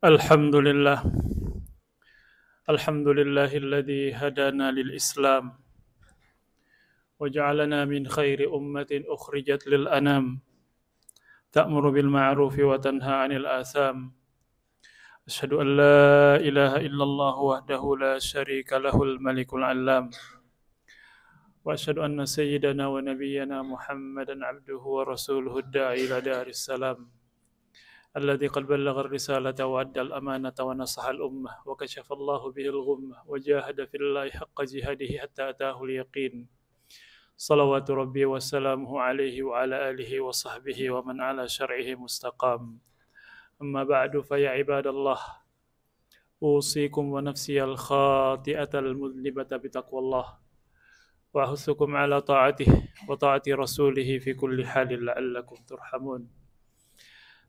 الحمد لله الحمد لله الذي هدانا للإسلام وجعلنا من خير أمة أخرجت للأنام تأمر بالمعروف وتنهى عن الآثام أشهد أن لا إله إلا الله وحده لا شريك له الملك العلام وأشهد أن سيدنا ونبينا محمدا عبده ورسوله الداعي إلى دار السلام الذي قد بلغ الرسالة وأدى الأمانة ونصح الأمة وكشف الله به الغمة وجاهد في الله حق جهاده حتى أتاه اليقين صلوات ربي وسلامه عليه وعلى آله وصحبه ومن على شرعه مستقام أما بعد فيا عباد الله أوصيكم ونفسي الخاطئة المذنبة بتقوى الله وأحثكم على طاعته وطاعة رسوله في كل حال لعلكم ترحمون.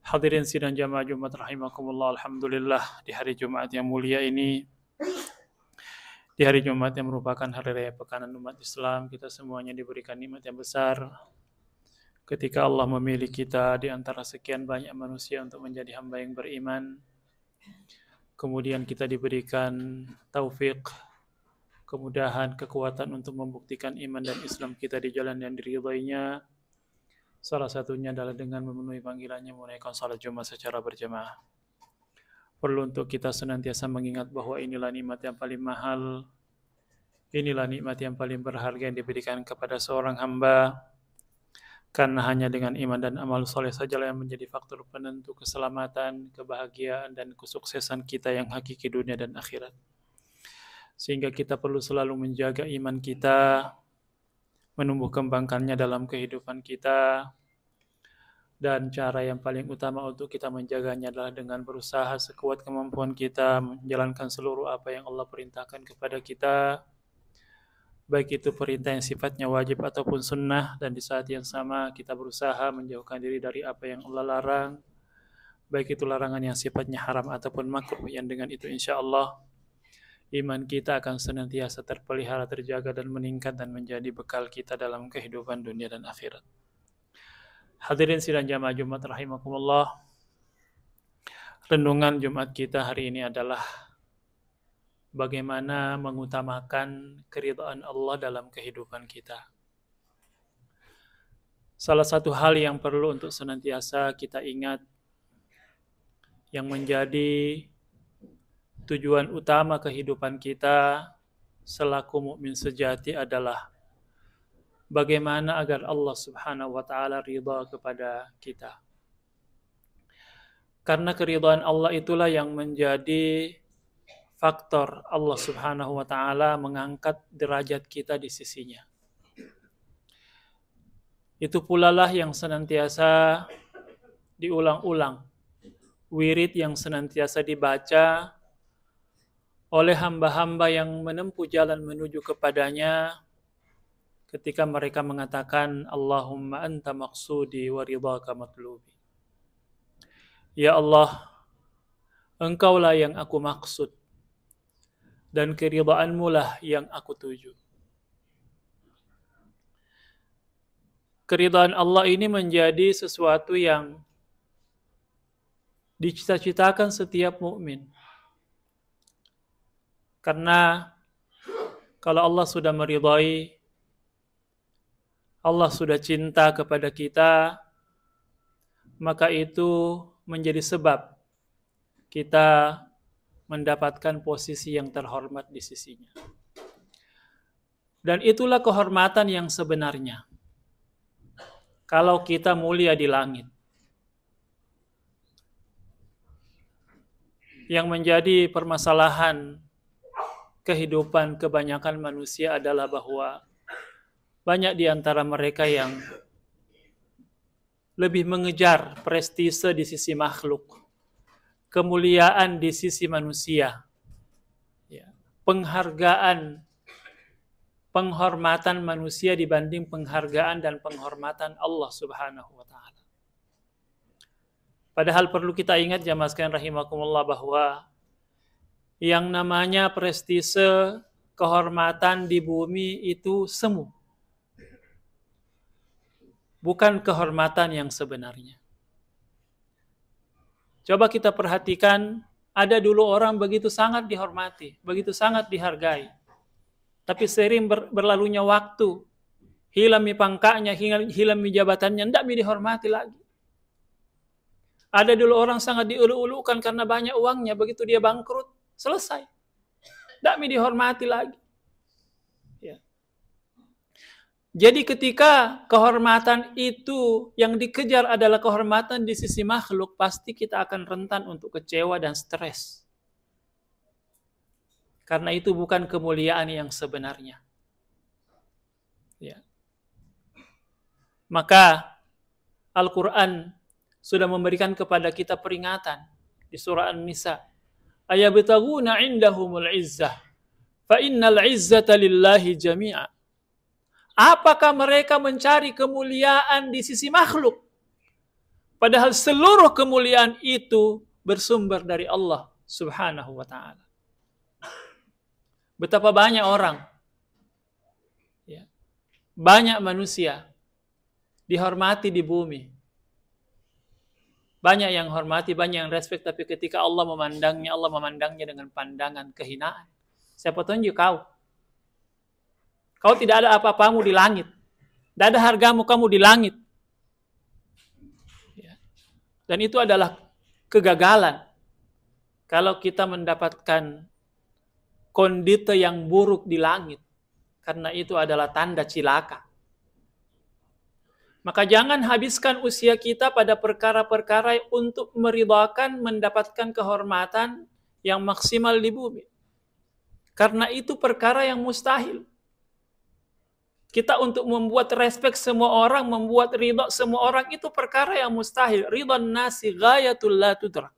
Hadirin sidang jamaah Jumat rahimakumullah, alhamdulillah di hari Jumat yang mulia ini, di hari Jumat yang merupakan hari raya pekanan umat Islam, kita semuanya diberikan nikmat yang besar ketika Allah memilih kita di antara sekian banyak manusia untuk menjadi hamba yang beriman. Kemudian kita diberikan taufik, kemudahan, kekuatan untuk membuktikan iman dan Islam kita di jalan yang diridhoinya. Salah satunya adalah dengan memenuhi panggilannya menunaikan salat Jumat secara berjamaah. Perlu untuk kita senantiasa mengingat bahwa inilah nikmat yang paling mahal, inilah nikmat yang paling berharga yang diberikan kepada seorang hamba, karena hanya dengan iman dan amal soleh sajalah yang menjadi faktor penentu keselamatan, kebahagiaan, dan kesuksesan kita yang hakiki dunia dan akhirat. Sehingga kita perlu selalu menjaga iman kita, menumbuh kembangkannya dalam kehidupan kita, dan cara yang paling utama untuk kita menjaganya adalah dengan berusaha sekuat kemampuan kita menjalankan seluruh apa yang Allah perintahkan kepada kita, baik itu perintah yang sifatnya wajib ataupun sunnah, dan di saat yang sama kita berusaha menjauhkan diri dari apa yang Allah larang, baik itu larangan yang sifatnya haram ataupun makruh, yang dengan itu insya Allah iman kita akan senantiasa terpelihara, terjaga, dan meningkat dan menjadi bekal kita dalam kehidupan dunia dan akhirat. Hadirin sidang jamaah Jumat rahimakumullah, renungan Jumat kita hari ini adalah bagaimana mengutamakan keridhaan Allah dalam kehidupan kita. Salah satu hal yang perlu untuk senantiasa kita ingat, yang menjadi tujuan utama kehidupan kita selaku mukmin sejati adalah bagaimana agar Allah Subhanahu wa taala ridha kepada kita. Karena keridhaan Allah itulah yang menjadi faktor Allah Subhanahu wa taala mengangkat derajat kita di sisinya. Itu pula lah yang senantiasa diulang-ulang, wirid yang senantiasa dibaca oleh hamba-hamba yang menempuh jalan menuju kepadanya ketika mereka mengatakan Allahumma anta maqsudi wa ridhaka matlubi. Ya Allah, Engkaulah yang aku maksud dan keridhaanmu lah yang aku tuju. Keridhaan Allah ini menjadi sesuatu yang dicita-citakan setiap mukmin. Karena kalau Allah sudah meridhai, Allah sudah cinta kepada kita, maka itu menjadi sebab kita mendapatkan posisi yang terhormat di sisinya. Dan itulah kehormatan yang sebenarnya. Kalau kita mulia di langit, yang menjadi permasalahan kehidupan kebanyakan manusia adalah bahwa banyak di antara mereka yang lebih mengejar prestise di sisi makhluk, kemuliaan di sisi manusia, penghargaan, penghormatan manusia dibanding penghargaan dan penghormatan Allah Subhanahu wa taala. Padahal perlu kita ingat jamaah sekalian rahimakumullah bahwa yang namanya prestise, kehormatan di bumi itu semu. Bukan kehormatan yang sebenarnya. Coba kita perhatikan Ada dulu orang begitu sangat dihormati, begitu sangat dihargai. Tapi sering berlalunya waktu, hilang mi pangkanya, hilang mi jabatannya, tidak mi dihormati lagi. Ada dulu orang sangat diulu-ulukan karena banyak uangnya, begitu dia bangkrut, selesai. Tidak mi dihormati lagi. Ya. Jadi ketika kehormatan itu yang dikejar adalah kehormatan di sisi makhluk, pasti kita akan rentan untuk kecewa dan stres. Karena itu bukan kemuliaan yang sebenarnya. Ya. Maka Al-Quran sudah memberikan kepada kita peringatan di surah An-Nisa. Ayabtaguna indahumul izzah, fa innal izzata lillahi jami'a. Apakah mereka mencari kemuliaan di sisi makhluk? Padahal seluruh kemuliaan itu bersumber dari Allah Subhanahu wa ta'ala. Betapa banyak orang, ya, banyak manusia dihormati di bumi. Banyak yang hormati, banyak yang respect, tapi ketika Allah memandangnya dengan pandangan kehinaan. Siapa tunjuk kau? Kau tidak ada apa-apamu di langit. Tidak ada hargamu kamu di langit. Ya. Dan itu adalah kegagalan. Kalau kita mendapatkan kondite yang buruk di langit. Karena itu adalah tanda cilaka. Maka jangan habiskan usia kita pada perkara-perkara untuk meridhakan mendapatkan kehormatan yang maksimal di bumi. Karena itu perkara yang mustahil. Kita untuk membuat respect semua orang, membuat ridha semua orang, itu perkara yang mustahil. Ridhan nasi ghayatul la tudrak.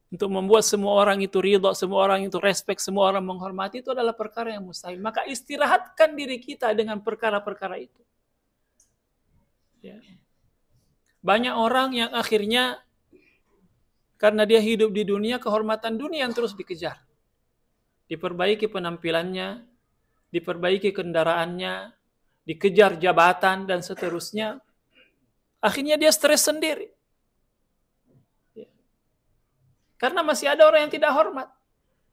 Untuk membuat semua orang itu ridha, semua orang itu respect, semua orang menghormati, itu adalah perkara yang mustahil. Maka istirahatkan diri kita dengan perkara-perkara itu. Ya. Banyak orang yang akhirnya karena dia hidup di dunia, kehormatan dunia yang terus dikejar. Diperbaiki penampilannya, diperbaiki kendaraannya, dikejar jabatan dan seterusnya. Akhirnya dia stres sendiri. Ya. Karena masih ada orang yang tidak hormat.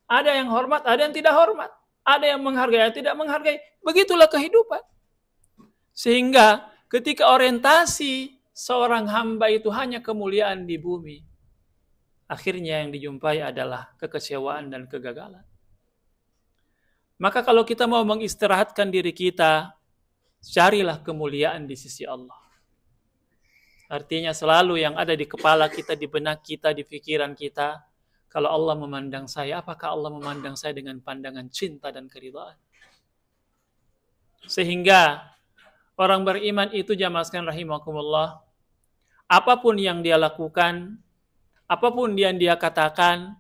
Ada yang hormat, ada yang tidak hormat. Ada yang menghargai, ada yang tidak menghargai. Begitulah kehidupan. Sehingga ketika orientasi seorang hamba itu hanya kemuliaan di bumi, akhirnya yang dijumpai adalah kekecewaan dan kegagalan. Maka kalau kita mau mengistirahatkan diri kita, carilah kemuliaan di sisi Allah. Artinya selalu yang ada di kepala kita, di benak kita, di pikiran kita, kalau Allah memandang saya, apakah Allah memandang saya dengan pandangan cinta dan keridhaan? Sehingga orang beriman itu, jamaah sekalian rahimakumullah, apapun yang dia lakukan, apapun yang dia katakan,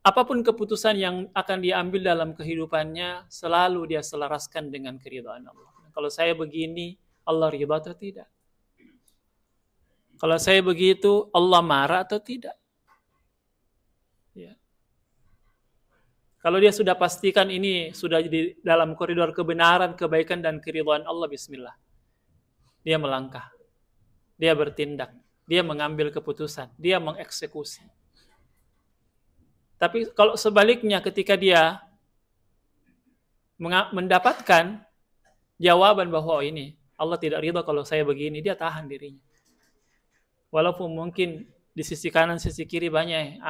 apapun keputusan yang akan dia ambil dalam kehidupannya, selalu dia selaraskan dengan keridhaan Allah. Kalau saya begini, Allah ridha atau tidak? Kalau saya begitu, Allah marah atau tidak? Ya. Kalau dia sudah pastikan ini sudah di dalam koridor kebenaran, kebaikan, dan keridhaan Allah, bismillah. Dia melangkah, dia bertindak, dia mengambil keputusan, dia mengeksekusi. Tapi kalau sebaliknya ketika dia mendapatkan jawaban bahwa ini Allah tidak ridha kalau saya begini, dia tahan dirinya. Walaupun mungkin di sisi kanan, sisi kiri banyak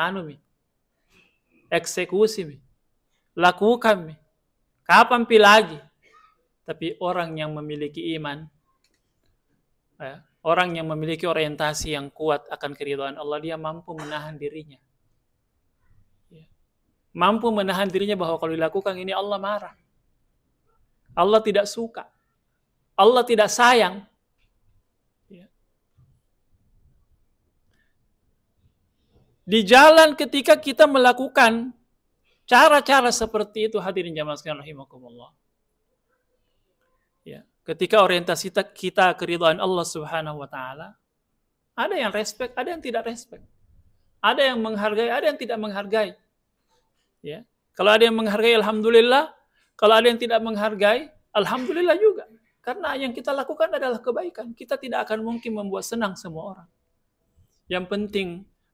eksekusi, lakukan, kapan pi lagi. Tapi orang yang memiliki iman, orang yang memiliki orientasi yang kuat akan keridhaan Allah, dia mampu menahan dirinya. Mampu menahan dirinya bahwa kalau dilakukan ini Allah marah. Allah tidak suka. Allah tidak sayang. Di jalan ketika kita melakukan cara-cara seperti itu, hadirin jamaah sekalian rahimakumullah. Ya, ketika orientasi kita keridhaan Allah Subhanahu wa taala, ada yang respect, ada yang tidak respect. Ada yang menghargai, ada yang tidak menghargai. Ya. Kalau ada yang menghargai, alhamdulillah. Kalau ada yang tidak menghargai, alhamdulillah juga. Karena yang kita lakukan adalah kebaikan. Kita tidak akan mungkin membuat senang semua orang. Yang penting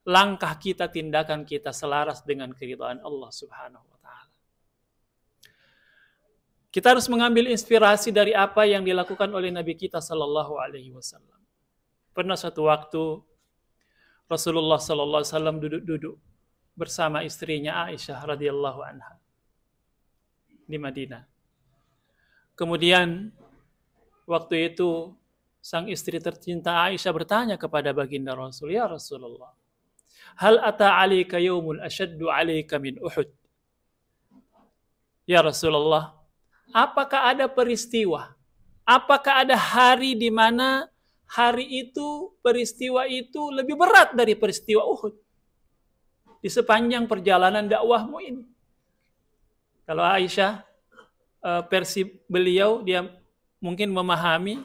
langkah kita, tindakan kita selaras dengan keridhaan Allah Subhanahu wa taala. Kita harus mengambil inspirasi dari apa yang dilakukan oleh Nabi kita sallallahu alaihi wasallam. Pernah suatu waktu Rasulullah sallallahu alaihi wasallam duduk-duduk bersama istrinya Aisyah radhiyallahu anha di Madinah. Kemudian waktu itu sang istri tercinta Aisyah bertanya kepada baginda Rasul, "Ya Rasulullah, hal ata 'alaika yaumul ashaddu 'alaika min Uhud?" Ya Rasulullah, apakah ada peristiwa? Apakah ada hari di mana hari itu, peristiwa itu lebih berat dari peristiwa Uhud di sepanjang perjalanan dakwahmu ini? Kalau Aisyah, versi beliau, dia mungkin memahami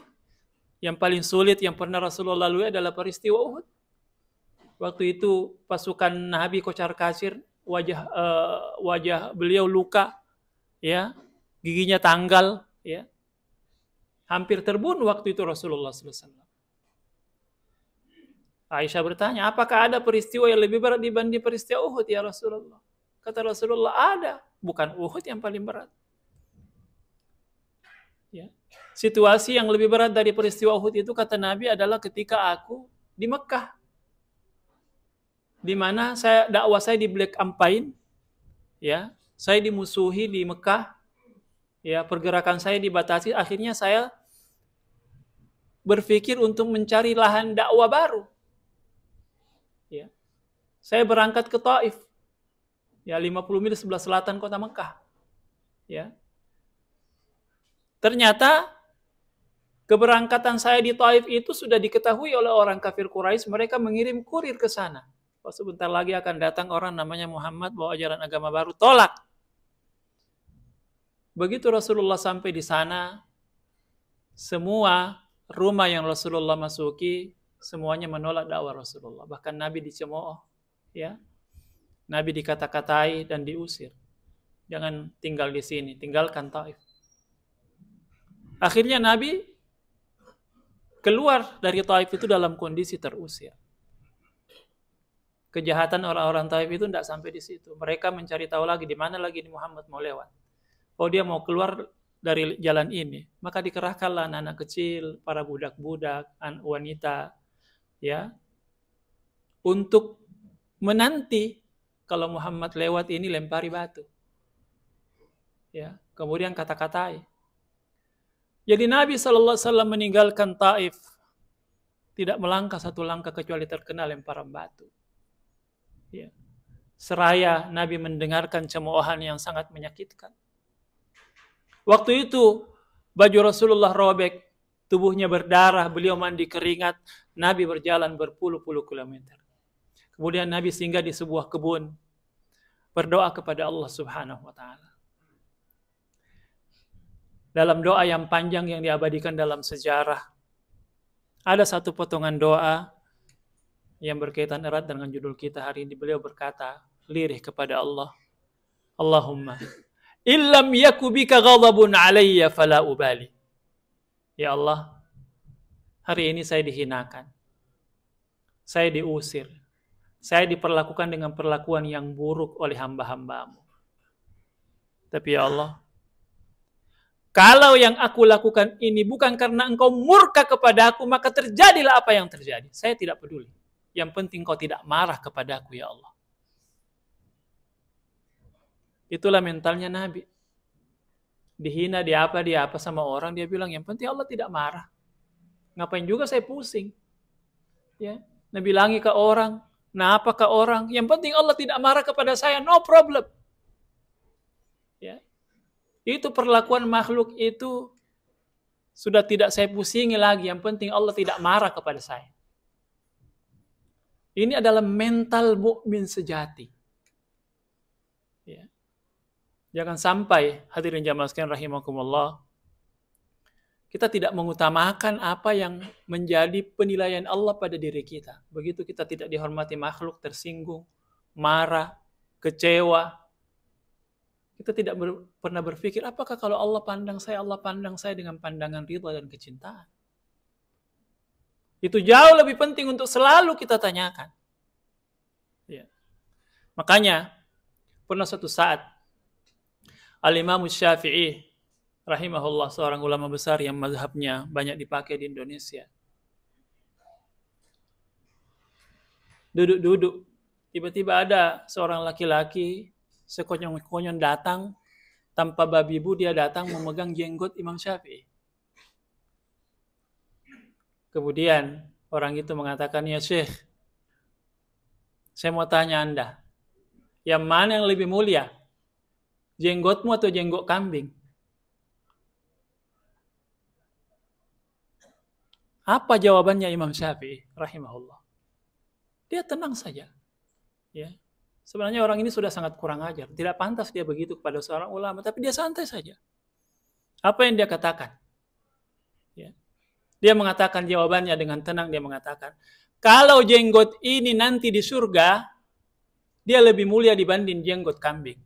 yang paling sulit yang pernah Rasulullah lalui adalah peristiwa Uhud. Waktu itu pasukan Nabi kocar kacir, wajah beliau luka, ya, giginya tanggal, ya, hampir terbunuh waktu itu Rasulullah SAW. Aisyah bertanya, apakah ada peristiwa yang lebih berat dibanding peristiwa Uhud ya Rasulullah? Kata Rasulullah, ada, bukan Uhud yang paling berat. Ya. Situasi yang lebih berat dari peristiwa Uhud itu, kata Nabi, adalah ketika aku di Mekah, di mana dakwah saya di black campaign, ya, saya dimusuhi di Mekah, ya, pergerakan saya dibatasi, akhirnya saya berpikir untuk mencari lahan dakwah baru. Ya. Saya berangkat ke Taif, ya, 50 mil sebelah selatan kota Mekah. Ya. Ternyata keberangkatan saya di Taif itu sudah diketahui oleh orang kafir Quraisy, mereka mengirim kurir ke sana. Oh, sebentar lagi akan datang orang namanya Muhammad bawa ajaran agama baru, tolak. Begitu Rasulullah sampai di sana, semua rumah yang Rasulullah masuki semuanya menolak dakwah Rasulullah. Bahkan Nabi dicemooh, ya. Nabi dikata-katai dan diusir. Jangan tinggal di sini, tinggalkan Taif. Akhirnya Nabi keluar dari Taif itu dalam kondisi terusir. Kejahatan orang-orang Taif itu tidak sampai di situ. Mereka mencari tahu lagi di mana lagi Muhammad mau lewat. Oh, dia mau keluar dari jalan ini. Maka dikerahkanlah anak-anak kecil, para budak-budak, wanita, ya, untuk menanti kalau Muhammad lewat ini, lempari batu. Ya, kemudian kata-katai. Jadi Nabi SAW meninggalkan Taif, tidak melangkah satu langkah kecuali terkena lemparan batu. Ya. Seraya Nabi mendengarkan cemoohan yang sangat menyakitkan. Waktu itu baju Rasulullah robek, tubuhnya berdarah, beliau mandi keringat, Nabi berjalan berpuluh-puluh kilometer. Kemudian Nabi singgah di sebuah kebun, berdoa kepada Allah Subhanahu wa taala. Dalam doa yang panjang yang diabadikan dalam sejarah, ada satu potongan doa yang berkaitan erat dengan judul kita hari ini. Beliau berkata, lirih kepada Allah, Allahumma illam yaku bika ghadabun alayya fala ubali. Ya Allah, hari ini saya dihinakan, saya diusir, saya diperlakukan dengan perlakuan yang buruk oleh hamba-hambamu. Tapi ya Allah, kalau yang aku lakukan ini bukan karena engkau murka kepada aku, maka terjadilah apa yang terjadi. Saya tidak peduli. Yang penting kau tidak marah kepada aku, ya Allah. Itulah mentalnya Nabi. Dihina, dia apa sama orang, dia bilang yang penting Allah tidak marah. Ngapain juga saya pusing. Ya, Nabi bilangi ke orang, nah apa ke orang, yang penting Allah tidak marah kepada saya, no problem. Ya. Itu perlakuan makhluk itu sudah tidak saya pusingi lagi. Yang penting Allah tidak marah kepada saya. Ini adalah mental mukmin sejati. Ya. Jangan sampai hadirin jamaah sekalian rahimakumullah, kita tidak mengutamakan apa yang menjadi penilaian Allah pada diri kita. Begitu kita tidak dihormati makhluk, tersinggung, marah, kecewa, kita tidak pernah berpikir, apakah kalau Allah pandang saya dengan pandangan ridha dan kecintaan. Itu jauh lebih penting untuk selalu kita tanyakan. Makanya pernah suatu saat Al-Imam Syafi'i rahimahullah, seorang ulama besar yang mazhabnya banyak dipakai di Indonesia, duduk-duduk, tiba-tiba ada seorang laki-laki sekonyong-konyong datang tanpa babi bu, dia datang memegang jenggot Imam Syafi'i. Kemudian orang itu mengatakan, ya Syekh, saya mau tanya Anda, yang mana yang lebih mulia, jenggotmu atau jenggot kambing? Apa jawabannya Imam Syafi'i rahimahullah? Dia tenang saja. Ya. Sebenarnya orang ini sudah sangat kurang ajar. Tidak pantas dia begitu kepada seorang ulama, tapi dia santai saja. Apa yang dia katakan? Ya. Dia mengatakan jawabannya dengan tenang, dia mengatakan, kalau jenggot ini nanti di surga, dia lebih mulia dibanding jenggot kambing.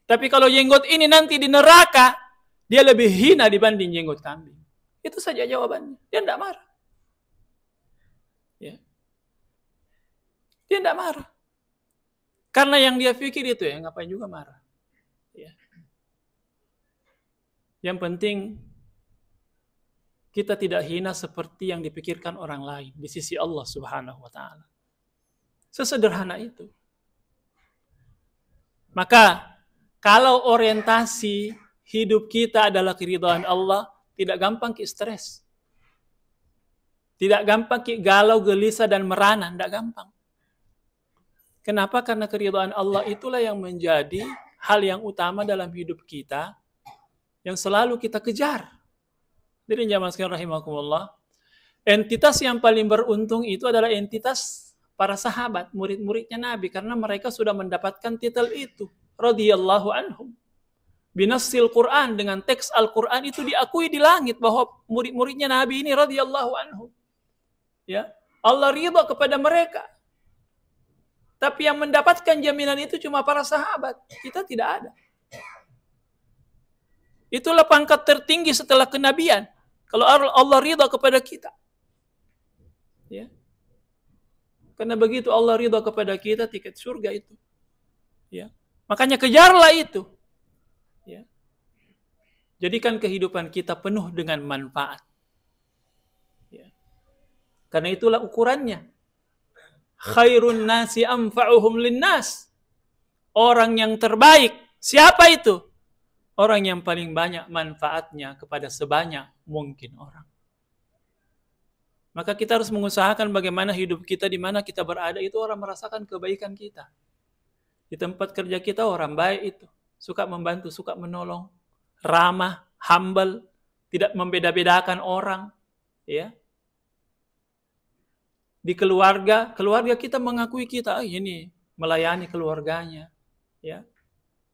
Tapi kalau jenggot ini nanti di neraka, dia lebih hina dibanding jenggot kambing. Itu saja jawabannya. Dia tidak marah. Ya. Dia tidak marah. Karena yang dia pikir itu ya, ngapain juga marah. Ya. Yang penting kita tidak hina seperti yang dipikirkan orang lain di sisi Allah Subhanahu wa taala. Sesederhana itu. Maka kalau orientasi hidup kita adalah keridhaan Allah, tidak gampang ki stres. Tidak gampang ki galau, gelisah dan merana, tidak gampang. Kenapa? Karena keridhaan Allah itulah yang menjadi hal yang utama dalam hidup kita, yang selalu kita kejar. Jadi jamaah sekalian rahimakumullah, entitas yang paling beruntung itu adalah entitas para sahabat, murid-muridnya Nabi, karena mereka sudah mendapatkan titel itu, radhiyallahu anhum. Binassil Quran, dengan teks Al-Quran itu diakui di langit bahwa murid-muridnya Nabi ini radhiyallahu anhum. Ya, Allah ridha kepada mereka. Tapi yang mendapatkan jaminan itu cuma para sahabat. Kita tidak ada. Itulah pangkat tertinggi setelah kenabian. Kalau Allah ridha kepada kita. Ya. Karena begitu Allah ridha kepada kita, tiket surga itu. Ya. Makanya kejarlah itu. Ya. Jadikan kehidupan kita penuh dengan manfaat. Ya. Karena itulah ukurannya. Khairun nasi anfa'uhum linnas. Orang yang terbaik. Siapa itu? Orang yang paling banyak manfaatnya kepada sebanyak mungkin orang. Maka kita harus mengusahakan bagaimana hidup kita di mana kita berada itu orang merasakan kebaikan kita. Di tempat kerja kita orang baik itu. Suka membantu, suka menolong. Ramah, humble. Tidak membeda-bedakan orang. Ya. Di keluarga kita mengakui kita, ini melayani keluarganya, ya,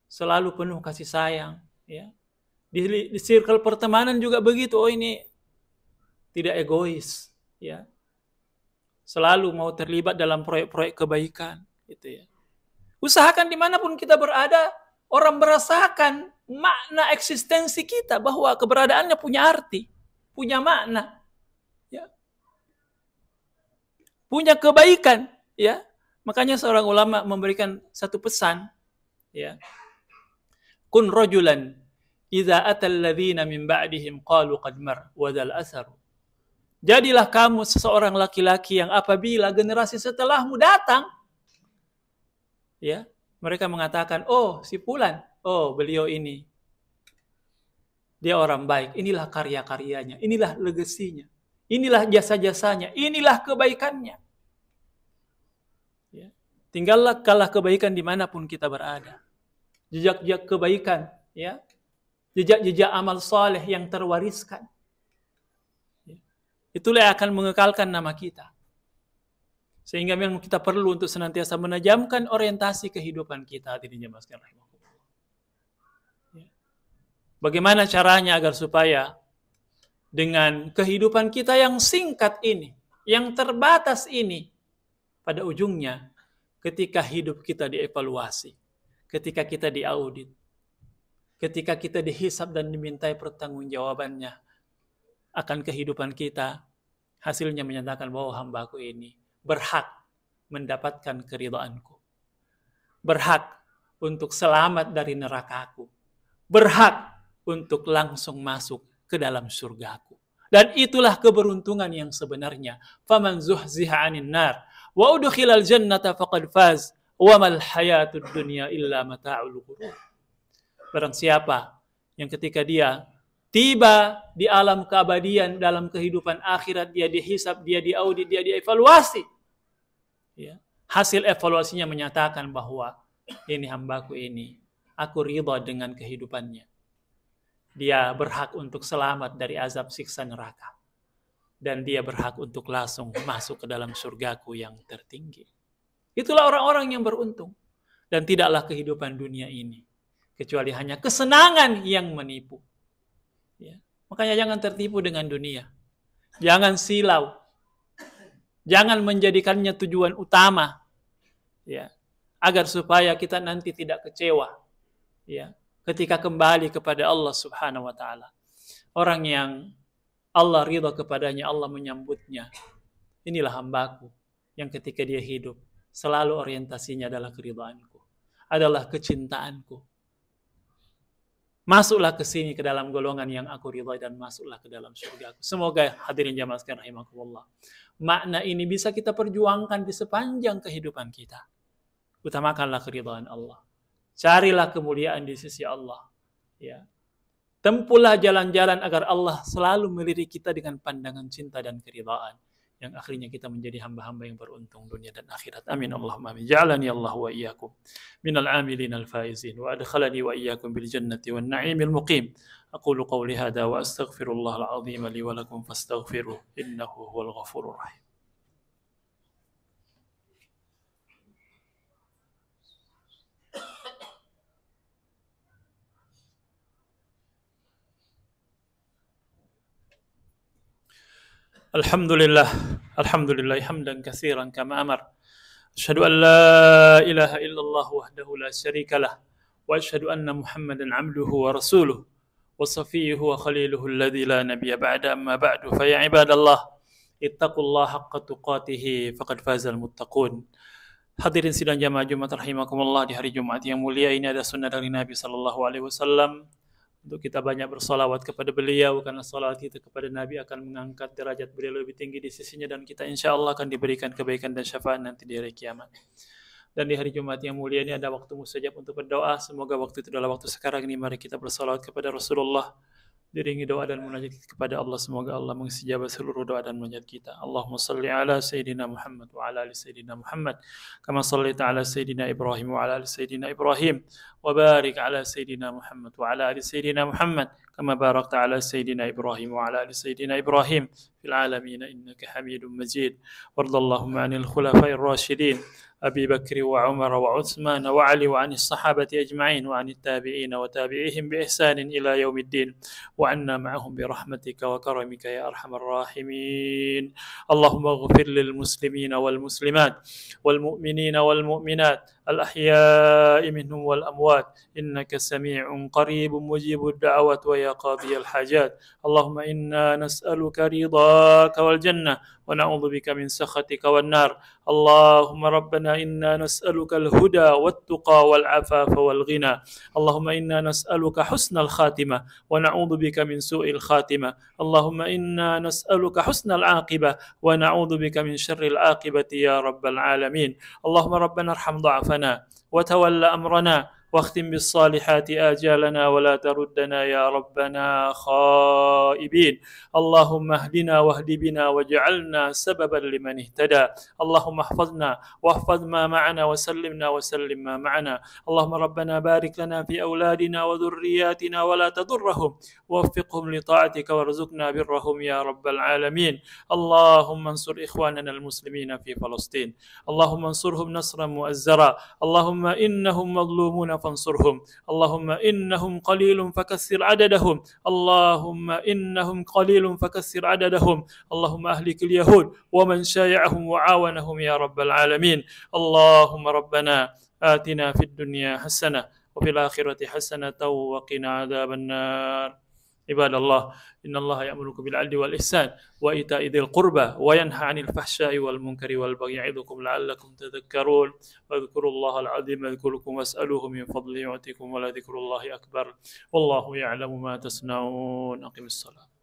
selalu penuh kasih sayang, ya. Di circle pertemanan juga begitu, oh ini tidak egois, ya, selalu mau terlibat dalam proyek-proyek kebaikan, gitu ya. Usahakan dimanapun kita berada, orang merasakan makna eksistensi kita bahwa keberadaannya punya arti, punya makna. Punya kebaikan, ya. Makanya seorang ulama memberikan satu pesan, ya. Kun rajulan idza atal ladzina min ba'dihim qalu qad mar wa dzal asar. Jadilah kamu seseorang laki-laki yang apabila generasi setelahmu datang, ya, mereka mengatakan, "Oh, si fulan, oh, beliau ini dia orang baik, inilah karya-karyanya, inilah legasinya. Inilah jasa-jasanya, inilah kebaikannya." Ya. Tinggallah kalah kebaikan dimanapun kita berada. Jejak-jejak kebaikan, ya, jejak-jejak amal saleh yang terwariskan. Ya. Itulah yang akan mengekalkan nama kita. Sehingga memang kita perlu untuk senantiasa menajamkan orientasi kehidupan kita. Ya. Bagaimana caranya agar supaya dengan kehidupan kita yang singkat ini, yang terbatas ini, pada ujungnya ketika hidup kita dievaluasi, ketika kita diaudit, ketika kita dihisab dan dimintai pertanggungjawabannya akan kehidupan kita, hasilnya menyatakan bahwa hambaku ini berhak mendapatkan keridhaanku. berhak untuk selamat dari nerakaku, berhak untuk langsung masuk ke dalam surgaku. Dan itulah keberuntungan yang sebenarnya. Faman zuhziha 'anil nar wa udkhilal jannata faqad faz wa mal hayatud dunya illa mata'ul ghurur. Barang siapa yang ketika dia tiba di alam keabadian, dalam kehidupan akhirat, dia dihisab, dia diaudit, dia dievaluasi. Ya. Hasil evaluasinya menyatakan bahwa ini hambaku ini, aku ridha dengan kehidupannya. Dia berhak untuk selamat dari azab siksa neraka. Dan dia berhak untuk langsung masuk ke dalam surgaku yang tertinggi. Itulah orang-orang yang beruntung. Dan tidaklah kehidupan dunia ini kecuali hanya kesenangan yang menipu. Ya. Makanya jangan tertipu dengan dunia. Jangan silau. Jangan menjadikannya tujuan utama. Ya. Agar supaya kita nanti tidak kecewa. Ya. Ketika kembali kepada Allah Subhanahu wa taala. Orang yang Allah ridha kepadanya, Allah menyambutnya. Inilah hambaku yang ketika dia hidup selalu orientasinya adalah keridhaanku, adalah kecintaanku. Masuklah ke sini ke dalam golongan yang aku ridhai dan masuklah ke dalam surgaku. Semoga hadirin jamaah sekalian rahimakumullah, makna ini bisa kita perjuangkan di sepanjang kehidupan kita. Utamakanlah keridhaan Allah. Carilah kemuliaan di sisi Allah. Ya. Tempuhlah jalan-jalan agar Allah selalu melirik kita dengan pandangan cinta dan keridhaan. Yang akhirnya kita menjadi hamba-hamba yang beruntung dunia dan akhirat. Amin Allahumma amin. Ja'alani Allah wa iyyakum minal amilin al-faizin wa adkhalani wa iyyakum bil jannati wan na'imil muqim. Aqulu qawli hadha wa astaghfirullah al-azim li wa lakum fastaghfiruh innahu huwal ghafurur rahim. Alhamdulillah hamdan katsiran kama amar. Asyhadu an la ilaha illallah wahdahu la syarika lah wa asyhadu anna Muhammadan 'abduhu wa rasuluhu wa safiyyuhu wa khaliluhu alladzi la nabiyya ba'da, amma ba'du fa ya ibadallah ittaqullaha haqqa tuqatih faqad fazal muttaqun. Hadirin sidang jamaah Jumat rahimakumullah, di hari Jumat yang mulia ini ada sunnah dari Nabi sallallahu alaihi wasallam untuk kita banyak bersalawat kepada beliau, karena salawat kita kepada Nabi akan mengangkat derajat beliau lebih tinggi di sisinya, dan kita insya Allah akan diberikan kebaikan dan syafaat nanti di hari kiamat. Dan di hari Jumat yang mulia ini ada waktu mustajab untuk berdoa. Semoga waktu itu adalah waktu sekarang ini. Mari kita bersalawat kepada Rasulullah, diringi doa dan munajat kepada Allah. Semoga Allah mengistijabah seluruh doa dan munajat kita. Allahumma salli ala Sayyidina Muhammad wa ala ali Sayyidina Muhammad kama sallaita ala Sayyidina Ibrahim wa ala ali Sayyidina Ibrahim wa barik ala Sayyidina Muhammad wa ala ali Sayyidina Muhammad kama barakta ala Sayyidina Ibrahim wa ala ali Sayyidina Ibrahim fil alamin innaka Hamidum Majid. Wardallahumma 'anil khulafa'ir rasyidin أبي بكر وعمر وعثمان وعلي وعن الصحابة أجمعين وعن التابعين وتابعيهم بإحسان إلى يوم الدين وعنا معهم برحمتك وكرمك يا أرحم الراحمين. اللهم اغفر للمسلمين والمسلمات والمؤمنين والمؤمنات الأحياء منهم والأموات إنك سميع قريب مجيب الدعوات ويا قاضي الحاجات. اللهم إنا نسألك رضاك والجنة ونعوذ بك من سخطك والنار. اللهم ربنا إنا نسألك الهدى والتقى والعفاف والغنى. اللهم إنا نسألك حسن الخاتمة ونعوذ بك من سوء الخاتمة. اللهم إنا نسألك حسن العاقبة ونعوذ بك من شر العاقبة يا رب العالمين. اللهم ربنا ارحم ضعفنا وتول أمرنا واختم بالصالحات آجالنا ولا تردنا يا ربنا خائبين. اللهم اهدنا واهد بنا واجعلنا سببا لمن اهتدى. اللهم احفظنا واحفظ ما معنا وسلمنا وسلم ما معنا. اللهم ربنا بارك لنا في أولادنا وذرياتنا ولا تضرهم ووفقهم لطاعتك وارزقنا برهم يا رب العالمين. اللهم انصر إخواننا المسلمين في فلسطين. اللهم انصرهم نصرا مؤزرا. اللهم إنهم مظلومون فانصرهم. اللهم إنهم قليل فكسر عددهم. اللهم إنهم قليل فكسر عددهم. اللهم أهلك اليهود ومن شايعهم وعاونهم يا رب العالمين. اللهم ربنا آتنا في الدنيا حسنة وفي الآخرة حسنة وقنا عذاب النار. عباد الله إن الله يأمركم بالعدل والإحسان وإيتاء ذي القربى وينهى عن الفحشاء والمنكر والبغي يعظكم لعلكم تذكرون واذكروا الله العظيم يذكركم واسألوه من فضله يعطيكم ولذكر الله أكبر والله يعلم ما تصنعون أقم الصلاة